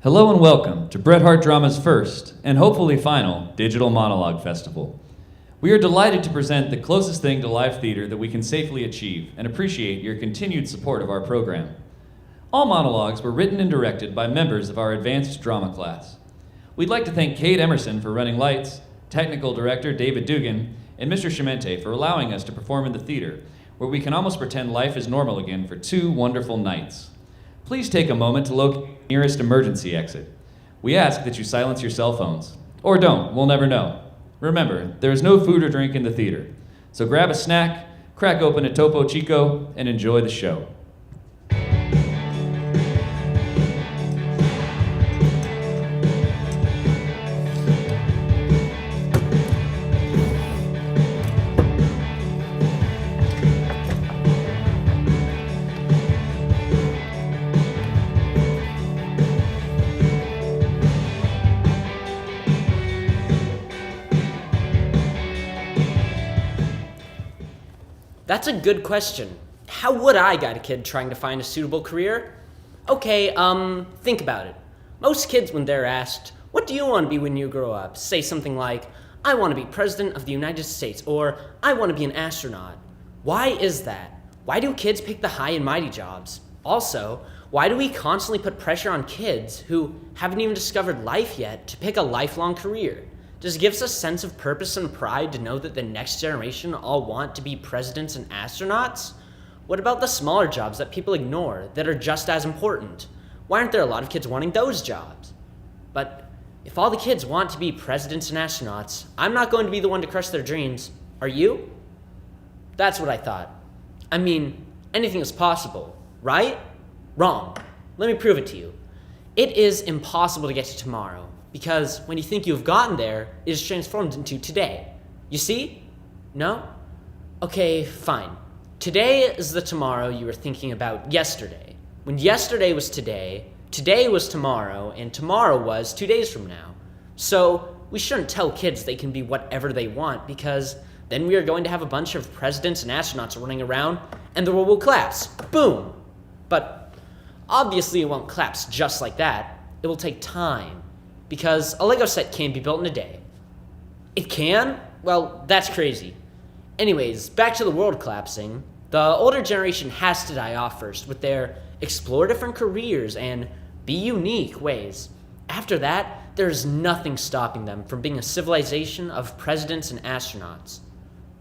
Hello and welcome to Bret Harte Drama's first, and hopefully final, Digital Monologue Festival. We are delighted to present the closest thing to live theater that we can safely achieve and appreciate your continued support of our program. All monologues were written and directed by members of our advanced drama class. We'd like to thank Kate Emerson for running lights, technical director David Dugan, and Mr. Chimente for allowing us to perform in the theater, where we can almost pretend life is normal again for 2 wonderful nights. Please take a moment to locate the nearest emergency exit. We ask that you silence your cell phones. Or don't, we'll never know. Remember, there is no food or drink in the theater. So grab a snack, crack open a Topo Chico, and enjoy the show. That's a good question. How would I guide a kid trying to find a suitable career? Okay, think about it. Most kids, when they're asked, what do you want to be when you grow up, say something like, I want to be president of the United States, or I want to be an astronaut. Why is that? Why do kids pick the high and mighty jobs? Also, why do we constantly put pressure on kids who haven't even discovered life yet to pick a lifelong career? Does it give us a sense of purpose and pride to know that the next generation all want to be presidents and astronauts? What about the smaller jobs that people ignore that are just as important? Why aren't there a lot of kids wanting those jobs? But if all the kids want to be presidents and astronauts, I'm not going to be the one to crush their dreams. Are you? That's what I thought. I mean, anything is possible, right? Wrong. Let me prove it to you. It is impossible to get to tomorrow. Because when you think you've gotten there, it is transformed into today. You see? No? Okay, fine. Today is the tomorrow you were thinking about yesterday. When yesterday was today was tomorrow, and tomorrow was 2 days from now. So we shouldn't tell kids they can be whatever they want, because then we are going to have a bunch of presidents and astronauts running around, and the world will collapse. Boom! But obviously it won't collapse just like that. It will take time. Because a Lego set can't be built in a day. It can? Well, that's crazy. Anyways, back to the world collapsing. The older generation has to die off first with their explore different careers and be unique ways. After that, there's nothing stopping them from being a civilization of presidents and astronauts.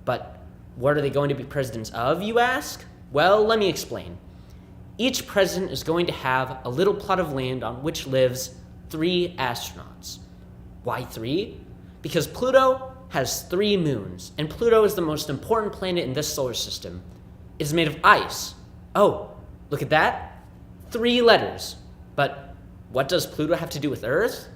But what are they going to be presidents of, you ask? Well, let me explain. Each president is going to have a little plot of land on which lives 3 astronauts. Why 3? Because Pluto has 3 moons, and Pluto is the most important planet in this solar system. It is made of ice. Oh, look at that. 3 letters. But what does Pluto have to do with Earth?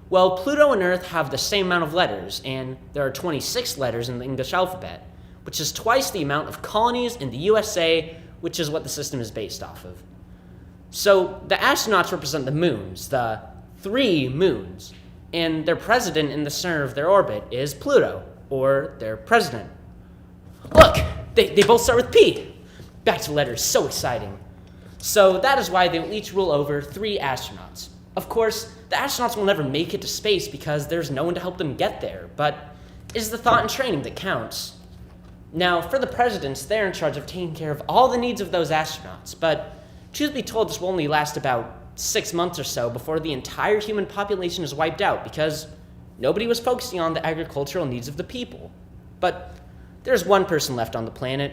Well, Pluto and Earth have the same amount of letters, and there are 26 letters in the English alphabet, which is twice the amount of colonies in the USA, which is what the system is based off of. So the astronauts represent the moons, the 3 moons, and their president in the center of their orbit is Pluto, or their president. Look, they both start with P. Back to letters, so exciting. So that is why they will each rule over 3 astronauts. Of course, the astronauts will never make it to space because there's no one to help them get there, but it is the thought and training that counts. Now, for the presidents, they're in charge of taking care of all the needs of those astronauts, but truth be told, this will only last about 6 months or so before the entire human population is wiped out because nobody was focusing on the agricultural needs of the people. But there's one person left on the planet,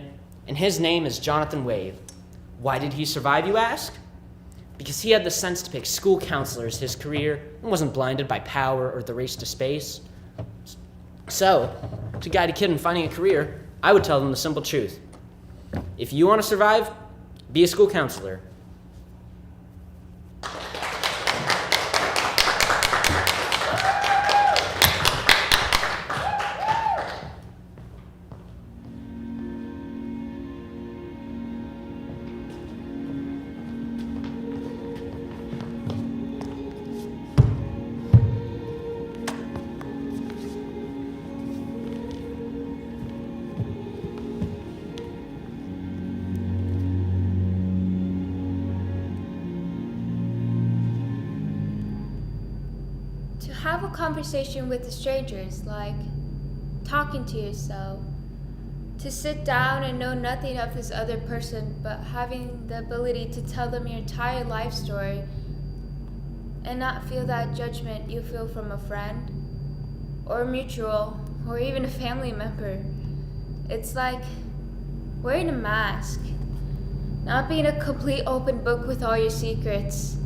and his name is Jonathan Wave. Why did he survive, you ask? Because he had the sense to pick school counselors his career and wasn't blinded by power or the race to space. So, to guide a kid in finding a career, I would tell them the simple truth. If you want to survive, be a school counselor. have a conversation with the strangers, like talking to yourself. To sit down and know nothing of this other person, but having the ability to tell them your entire life story and not feel that judgment you feel from a friend or a mutual or even a family member. It's like wearing a mask, not being a complete open book with all your secrets.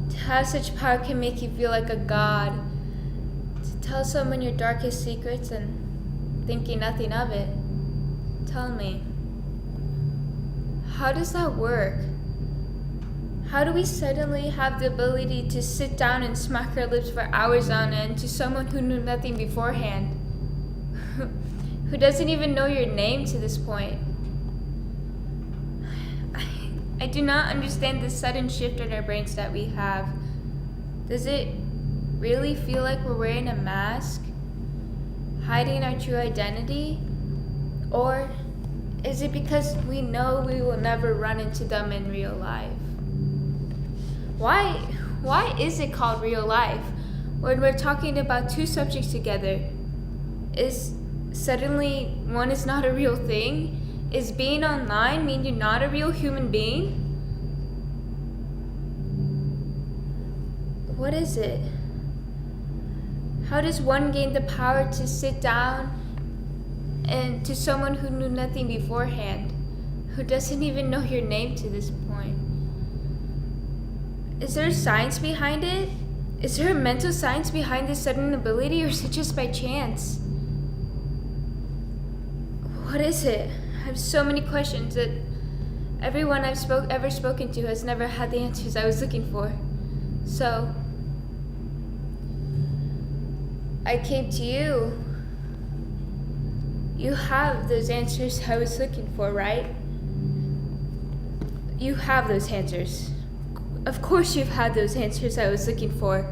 To have such power can make you feel like a god. To tell someone your darkest secrets and thinking nothing of it. Tell me, how does that work? How do we suddenly have the ability to sit down and smack our lips for hours on end to someone who knew nothing beforehand? Who doesn't even know your name to this point? I do not understand the sudden shift in our brains that we have. Does it really feel like we're wearing a mask? Hiding our true identity? Or is it because we know we will never run into them in real life? Why is it called real life when we're talking about two subjects together? Is suddenly one is not a real thing? Is being online mean you're not a real human being? What is it? How does one gain the power to sit down and to someone who knew nothing beforehand, who doesn't even know your name to this point? Is there science behind it? Is there a mental science behind this sudden ability, or is it just by chance? What is it? I have so many questions that everyone I've ever spoken to has never had the answers I was looking for. So, I came to you. You have those answers I was looking for, right? You have those answers. Of course you've had those answers I was looking for.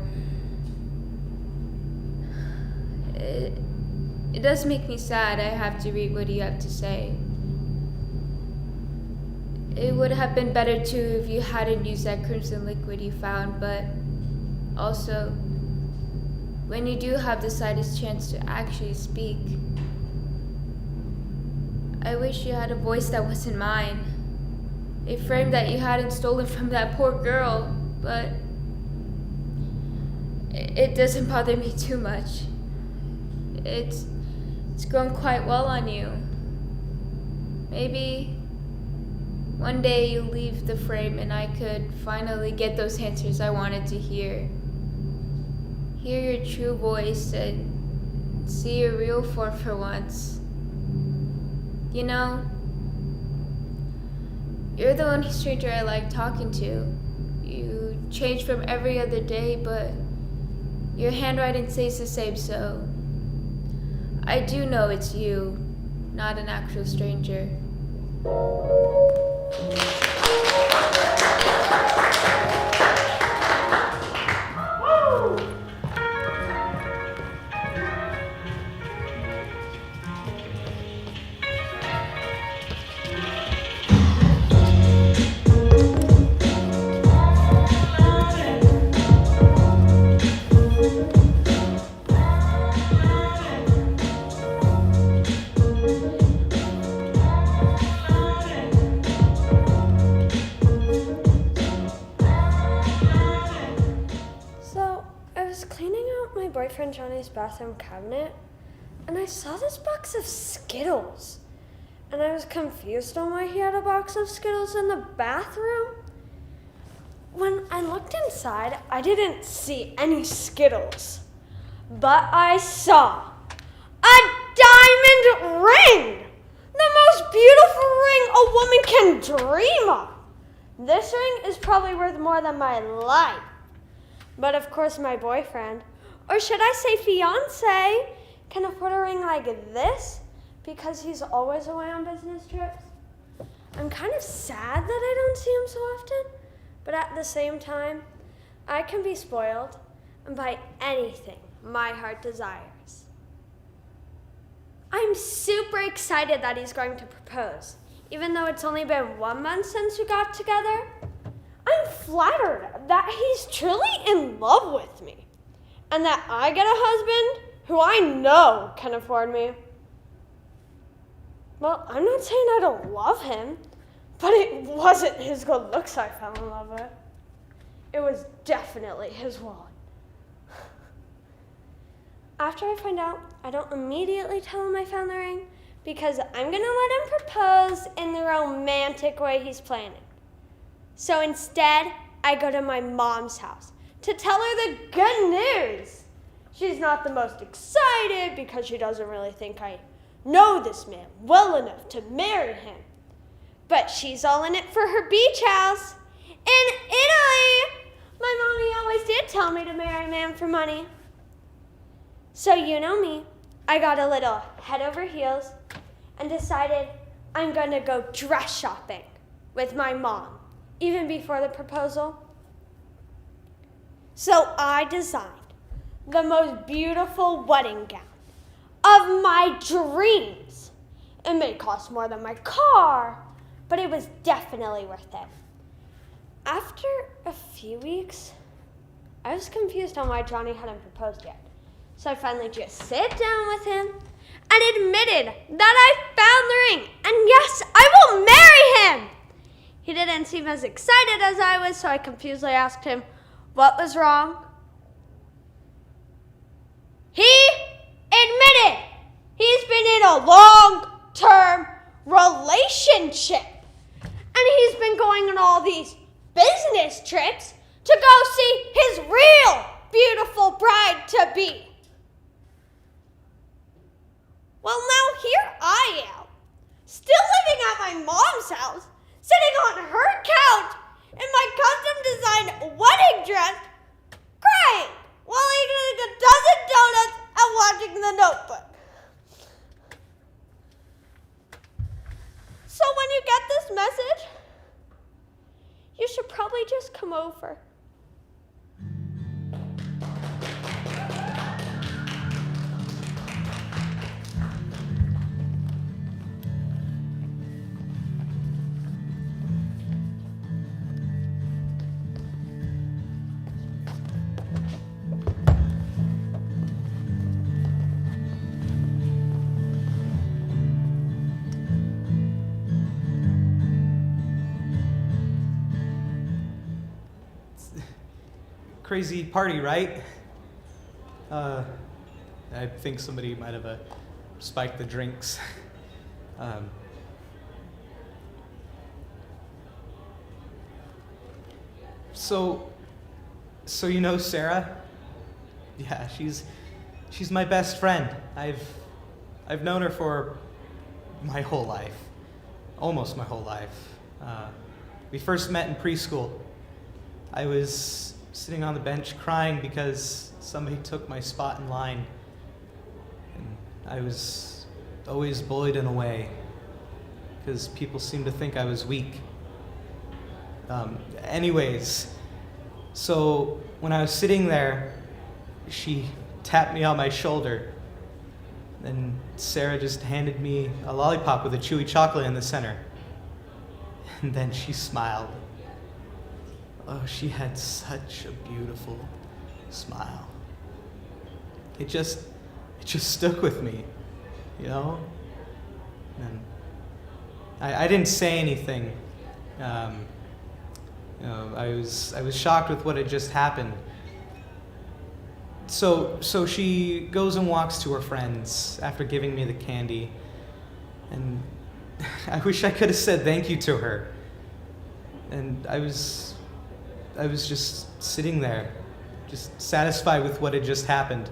It does make me sad I have to read what you have to say. It would have been better too if you hadn't used that crimson liquid you found, but also, when you do have the slightest chance to actually speak, I wish you had a voice that wasn't mine. A frame that you hadn't stolen from that poor girl, but it doesn't bother me too much. It's grown quite well on you. Maybe one day you'll leave the frame and I could finally get those answers I wanted to hear. Hear your true voice and see your real form for once. You know, you're the only stranger I like talking to. You change from every other day, but your handwriting stays the same, so I do know it's you, not an actual stranger. boyfriend Johnny's bathroom cabinet, and I saw this box of Skittles. And I was confused on why he had a box of Skittles in the bathroom. When I looked inside, I didn't see any Skittles, but I saw a diamond ring! The most beautiful ring a woman can dream of. This ring is probably worth more than my life. But of course my boyfriend, or should I say fiance, can afford a ring like this because he's always away on business trips. I'm kind of sad that I don't see him so often, but at the same time, I can be spoiled and buy anything my heart desires. I'm super excited that he's going to propose, even though it's only been 1 month since we got together. I'm flattered that he's truly in love with me. and that I get a husband who I know can afford me. Well, I'm not saying I don't love him, but it wasn't his good looks I fell in love with. It was definitely his wallet. After I find out, I don't immediately tell him I found the ring because I'm going to let him propose in the romantic way he's planning. So instead, I go to my mom's house to tell her the good news. She's not the most excited because she doesn't really think I know this man well enough to marry him. But she's all in it for her beach house. In Italy, my mommy always did tell me to marry a man for money. So you know me, I got a little head over heels and decided I'm going to go dress shopping with my mom, even before the proposal. So I designed the most beautiful wedding gown of my dreams. It may cost more than my car, but it was definitely worth it. After a few weeks, I was confused on why Johnny hadn't proposed yet. So I finally just sat down with him and admitted that I found the ring. And yes, I will marry him. He didn't seem as excited as I was, so I confusedly asked him what was wrong. He admitted he's been in a long-term relationship. And he's been going on all these business trips to go see his real beautiful bride-to-be. Well, now here I am, still living at my mom's house, sitting on her couch in my custom-designed wedding dress, crying while eating a dozen donuts and watching The Notebook. So when you get this message, you should probably just come over. Crazy party, right? I think somebody might have spiked the drinks. So you know Sarah? Yeah, she's my best friend. I've known her for my whole life, almost my whole life. We first met in preschool. I was sitting on the bench crying because somebody took my spot in line. And I was always bullied in a way because people seemed to think I was weak. Anyways, so when I was sitting there, she tapped me on my shoulder. And Sarah just handed me a lollipop with a chewy chocolate in the center. And then she smiled. Oh, she had such a beautiful smile. It just stuck with me, you know? And I didn't say anything. I was shocked with what had just happened. So she goes and walks to her friends after giving me the candy. And I wish I could have said thank you to her. And I was just sitting there, just satisfied with what had just happened.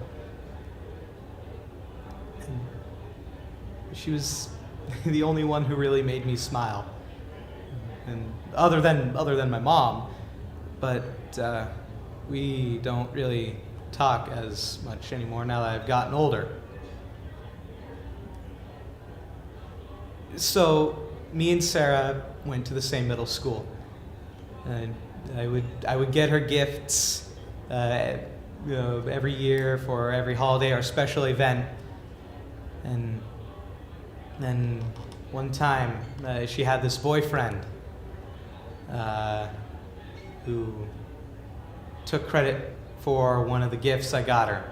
And she was the only one who really made me smile. And other than my mom, but we don't really talk as much anymore now that I've gotten older. So me and Sarah went to the same middle school. And I would get her gifts every year for every holiday or special event. And then one time she had this boyfriend who took credit for one of the gifts I got her.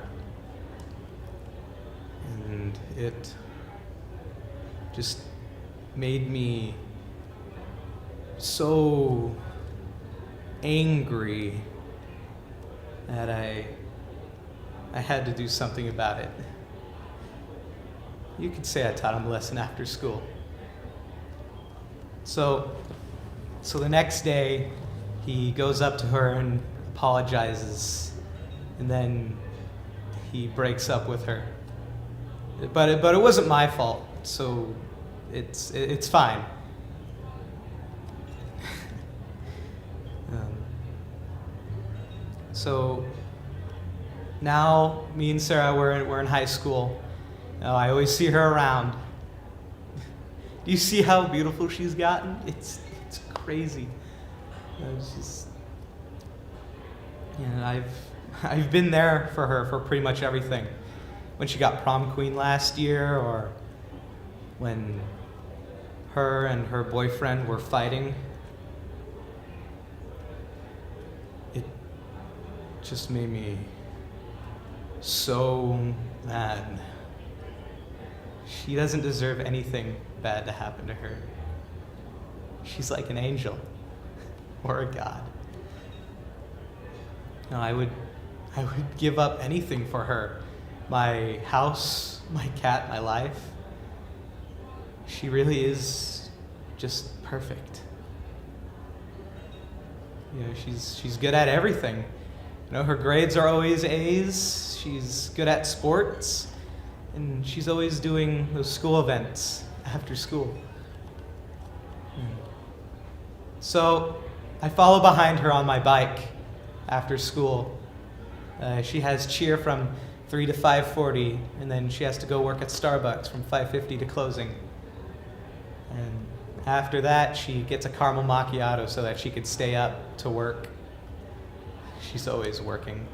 And it just made me so angry that I had to do something about it. You could say I taught him a lesson after school. So the next day, he goes up to her and apologizes, and then he breaks up with her. But it wasn't my fault, so it's fine. So now me and Sarah, we're in high school. I always see her around. Do you see how beautiful she's gotten? It's crazy. I've been there for her for pretty much everything. When she got prom queen last year, or when her and her boyfriend were fighting. It just made me so mad. She doesn't deserve anything bad to happen to her. She's like an angel or a god. No, I would give up anything for her. My house, my cat, my life. She really is just perfect. She's good at everything. Her grades are always A's. She's good at sports. And she's always doing those school events after school. So I follow behind her on my bike after school. She has cheer from 3 to 5:40, and then she has to go work at Starbucks from 5:50 to closing. And after that, she gets a caramel macchiato so that she could stay up to work. She's always working.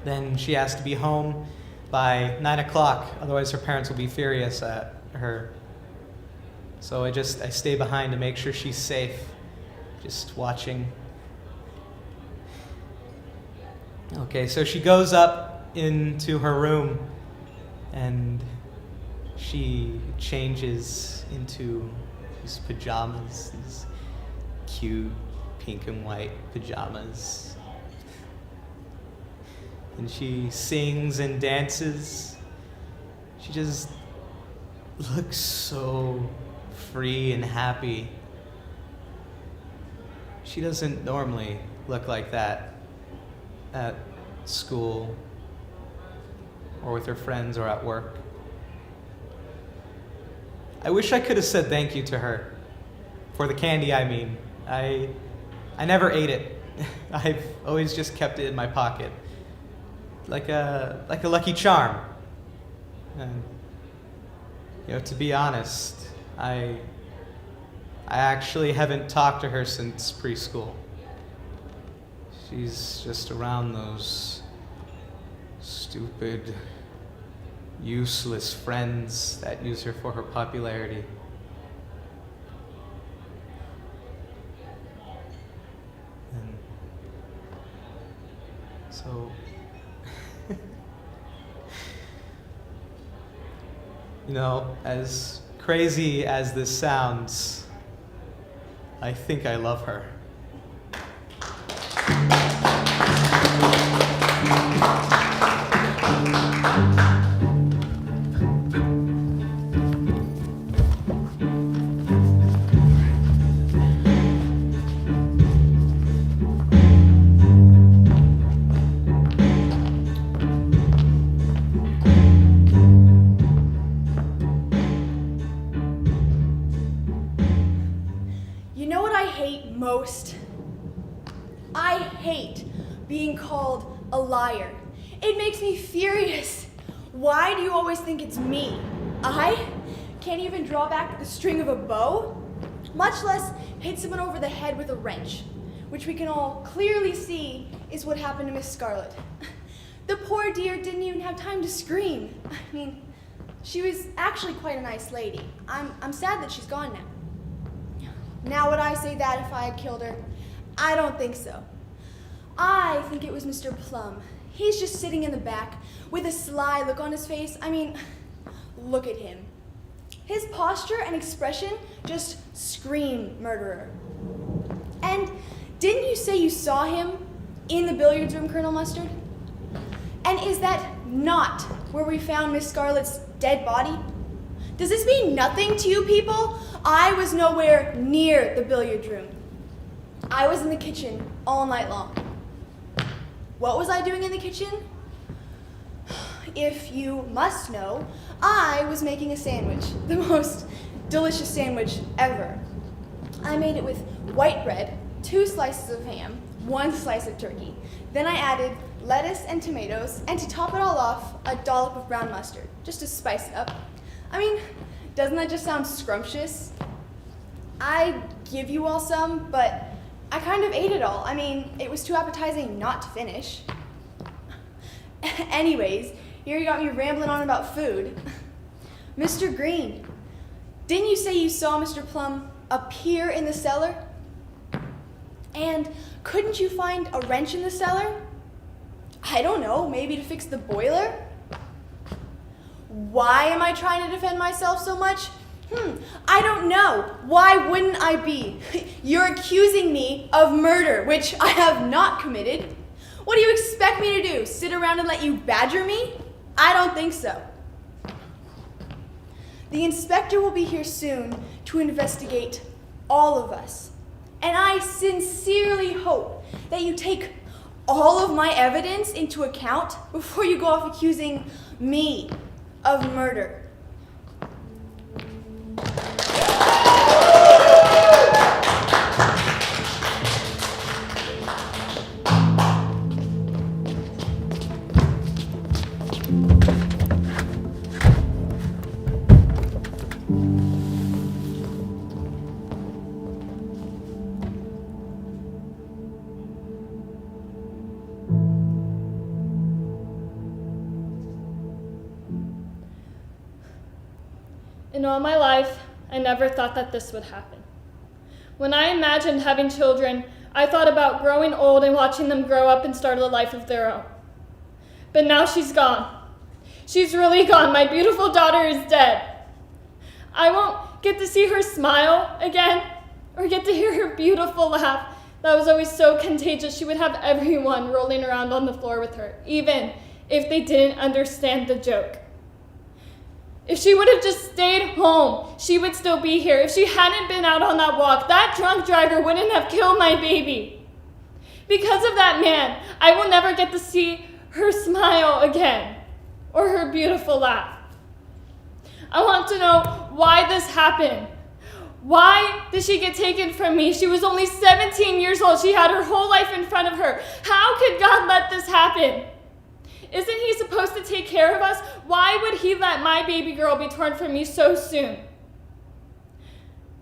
Then she has to be home by 9 o'clock, otherwise her parents will be furious at her. So I stay behind to make sure she's safe, just watching. Okay, so she goes up into her room and she changes into these pajamas, these cute pink and white pajamas. And she sings and dances. She just looks so free and happy. She doesn't normally look like that at school or with her friends or at work. I wish I could have said thank you to her. For the candy, I mean. I never ate it. I've always just kept it in my pocket. Like a lucky charm. And, to be honest, I actually haven't talked to her since preschool. She's just around those stupid, useless friends that use her for her popularity. And so, as crazy as this sounds, I think I love her. You know what I hate most? I hate being called a liar. It makes me furious. Why do you always think it's me? I can't even draw back the string of a bow, much less hit someone over the head with a wrench, which we can all clearly see is what happened to Miss Scarlet. The poor dear didn't even have time to scream. I mean, she was actually quite a nice lady. I'm sad that she's gone now. Now would I say that if I had killed her? I don't think so. think it was Mr. Plum. He's just sitting in the back with a sly look on his face. I mean, look at him. His posture and expression just scream murderer. And didn't you say you saw him in the billiards room, Colonel Mustard? And is that not where we found Miss Scarlett's dead body? Does this mean nothing to you people? I was nowhere near the billiards room. I was in the kitchen all night long. What was I doing in the kitchen? If you must know, I was making a sandwich, the most delicious sandwich ever. I made it with white bread, 2 slices of ham, 1 slice of turkey. Then I added lettuce and tomatoes, and to top it all off, a dollop of brown mustard, just to spice it up. I mean, doesn't that just sound scrumptious? I'd give you all some, but I kind of ate it all. I mean, it was too appetizing not to finish. Anyways, here you got me rambling on about food. Mr. Green, didn't you say you saw Mr. Plum appear in the cellar? And couldn't you find a wrench in the cellar? I don't know, maybe to fix the boiler? Why am I trying to defend myself so much? I don't know. Why wouldn't I be? You're accusing me of murder, which I have not committed. What do you expect me to do? Sit around and let you badger me? I don't think so. The inspector will be here soon to investigate all of us. And I sincerely hope that you take all of my evidence into account before you go off accusing me of murder. In all my life, I never thought that this would happen. When I imagined having children, I thought about growing old and watching them grow up and start a life of their own. But now she's gone. She's really gone. My beautiful daughter is dead. I won't get to see her smile again or get to hear her beautiful laugh that was always so contagious. She would have everyone rolling around on the floor with her, even if they didn't understand the joke. If she would have just stayed home, she would still be here. If she hadn't been out on that walk, that drunk driver wouldn't have killed my baby. Because of that man, I will never get to see her smile again or her beautiful laugh. I want to know why this happened. Why did she get taken from me? She was only 17 years old. She had her whole life in front of her. How could God let this happen? Isn't he supposed to take care of us? Why would he let my baby girl be torn from me so soon?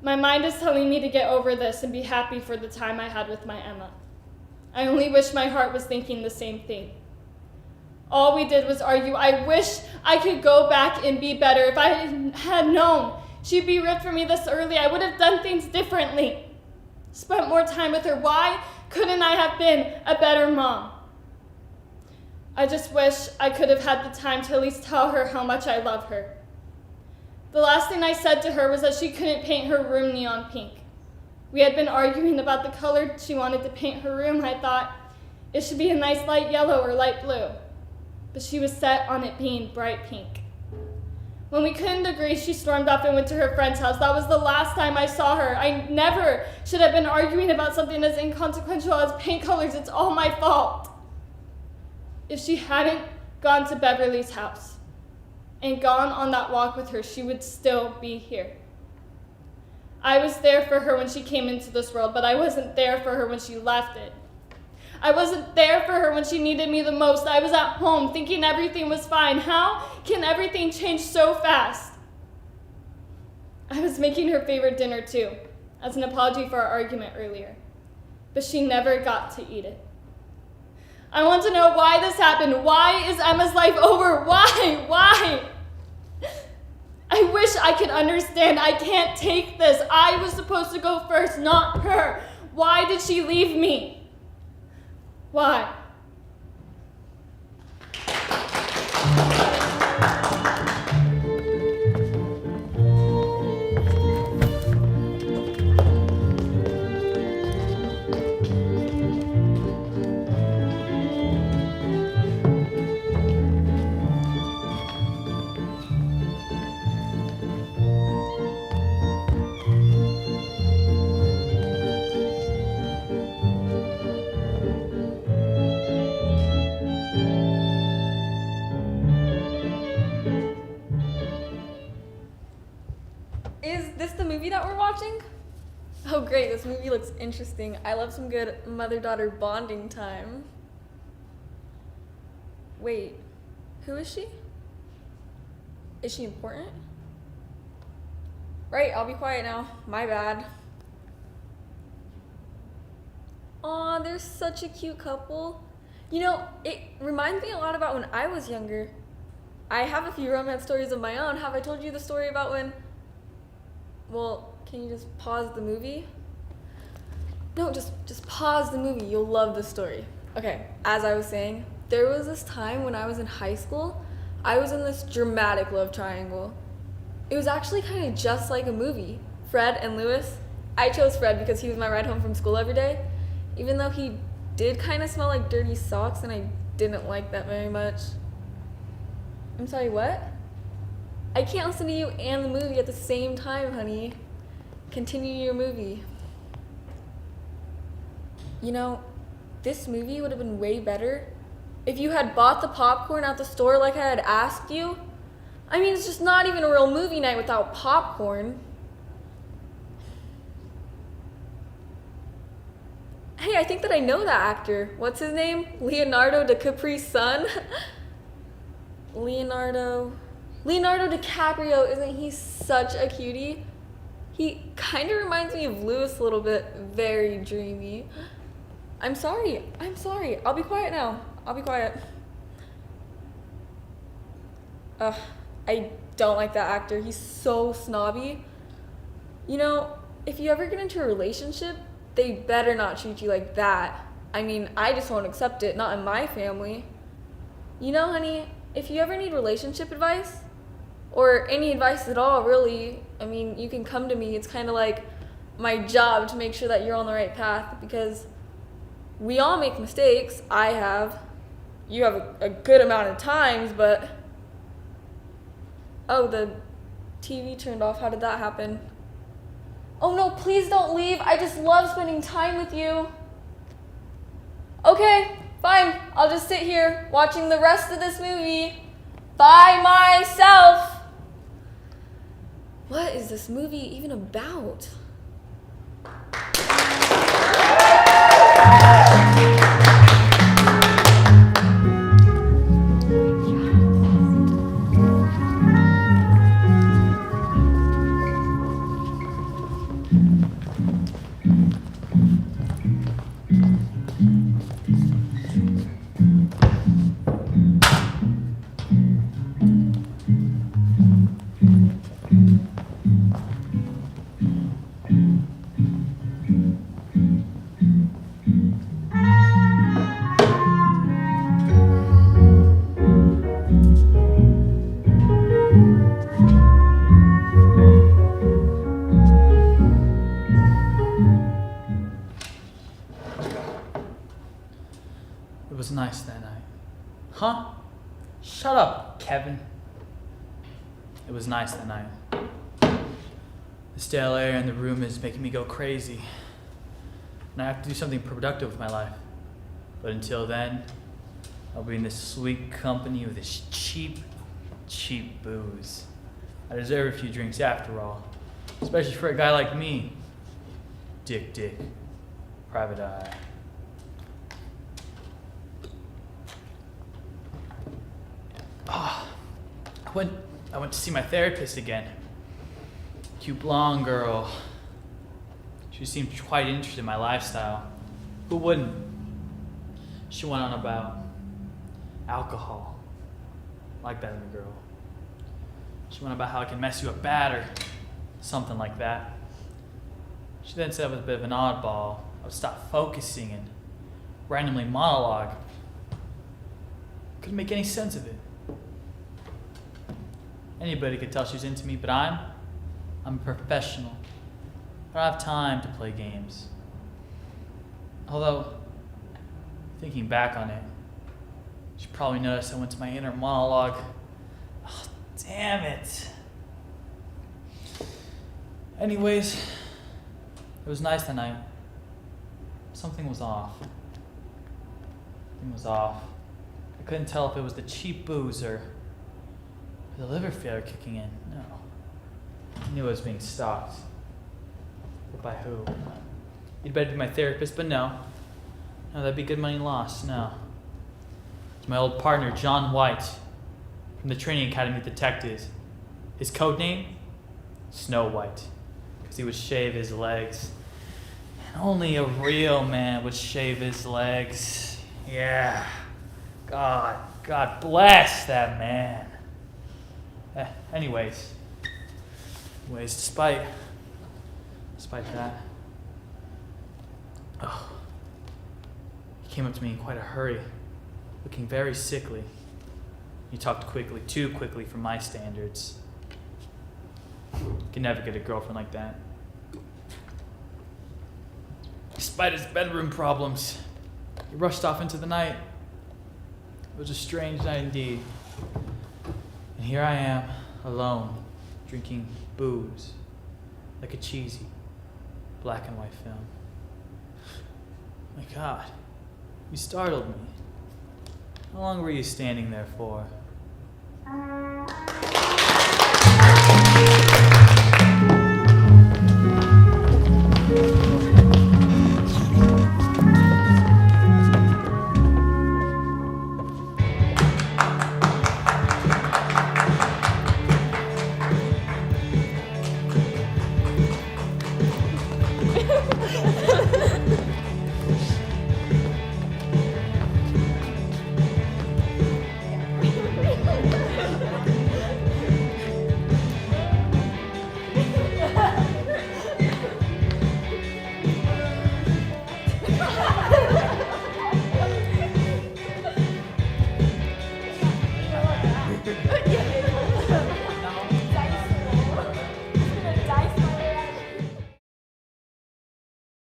My mind is telling me to get over this and be happy for the time I had with my Emma. I only wish my heart was thinking the same thing. All we did was argue. I wish I could go back and be better. If I had known she'd be ripped from me this early, I would have done things differently. Spent more time with her. Why couldn't I have been a better mom? I just wish I could have had the time to at least tell her how much I love her. The last thing I said to her was that she couldn't paint her room neon pink. We had been arguing about the color she wanted to paint her room. I thought it should be a nice light yellow or light blue, but she was set on it being bright pink. When we couldn't agree, she stormed off and went to her friend's house. That was the last time I saw her. I never should have been arguing about something as inconsequential as paint colors. It's all my fault. If she hadn't gone to Beverly's house and gone on that walk with her, she would still be here. I was there for her when she came into this world, but I wasn't there for her when she left it. I wasn't there for her when she needed me the most. I was at home thinking everything was fine. How can everything change so fast? I was making her favorite dinner too, as an apology for our argument earlier, but she never got to eat it. I want to know why this happened. Why is Emma's life over? Why? Why? I wish I could understand. I can't take this. I was supposed to go first, not her. Why did she leave me? Why? Oh great, this movie looks interesting. I love some good mother-daughter bonding time. Wait, who is she? Is she important? Right, I'll be quiet now. My bad. Aw, they're such a cute couple. You know, it reminds me a lot about when I was younger. I have a few romance stories of my own. Have I told you the story about when... Well, can you just pause the movie? No, just pause the movie. You'll love the story. Okay, as I was saying, there was this time when I was in high school, I was in this dramatic love triangle. It was actually kind of just like a movie. Fred and Lewis. I chose Fred because he was my ride home from school every day, even though he did kind of smell like dirty socks and I didn't like that very much. I'm sorry, what? I can't listen to you and the movie at the same time, honey. Continue your movie. You know, this movie would have been way better if you had bought the popcorn at the store like I had asked you. I mean, it's just not even a real movie night without popcorn. Hey, I think that I know that actor. What's his name? Leonardo DiCaprio's son? Leonardo DiCaprio, isn't he such a cutie? He kind of reminds me of Lewis a little bit, very dreamy. I'm sorry. I'll be quiet now. I'll be quiet. Ugh, I don't like that actor. He's so snobby. You know, if you ever get into a relationship, they better not treat you like that. I mean, I just won't accept it, not in my family. You know, honey, if you ever need relationship advice, or any advice at all, really, I mean, you can come to me. It's kind of like my job to make sure that you're on the right path, because we all make mistakes. I have. You have a good amount of times, but... Oh, the TV turned off. How did that happen? Oh no, please don't leave. I just love spending time with you. Okay, fine. I'll just sit here watching the rest of this movie by myself. What is this movie even about? It was nice that night. Huh? Shut up, Kevin. It was nice that night. The stale air in the room is making me go crazy. And I have to do something productive with my life. But until then, I'll be in this sweet company with this cheap booze. I deserve a few drinks after all. Especially for a guy like me. Dick, private eye. I went to see my therapist again. Cute blonde girl. She seemed quite interested in my lifestyle. Who wouldn't? She went on about alcohol. Like that in a girl. She went about how it can mess you up bad or something like that. She then said I was a bit of an oddball. I would stop focusing and randomly monologue. Couldn't make any sense of it. Anybody could tell she's into me, but I'm a professional. I don't have time to play games. Although, thinking back on it, she probably noticed I went to my inner monologue. Oh, damn it. Anyways, it was nice that night. Something was off. I couldn't tell if it was the cheap booze or the liver failure kicking in. No. I knew I was being stalked. But by who? You'd better be my therapist, but no. No, that'd be good money lost. No. It's my old partner, John White, from the Training Academy of Detectives. His code name? Snow White, because he would shave his legs. And only a real man would shave his legs. Yeah. God bless that man. Anyways, despite that, he came up to me in quite a hurry, looking very sickly. He talked quickly, too quickly for my standards. Could never get a girlfriend like that. Despite his bedroom problems, he rushed off into the night. It was a strange night indeed. And here I am, alone, drinking booze, like a cheesy black and white film. My God, you startled me. How long were you standing there for?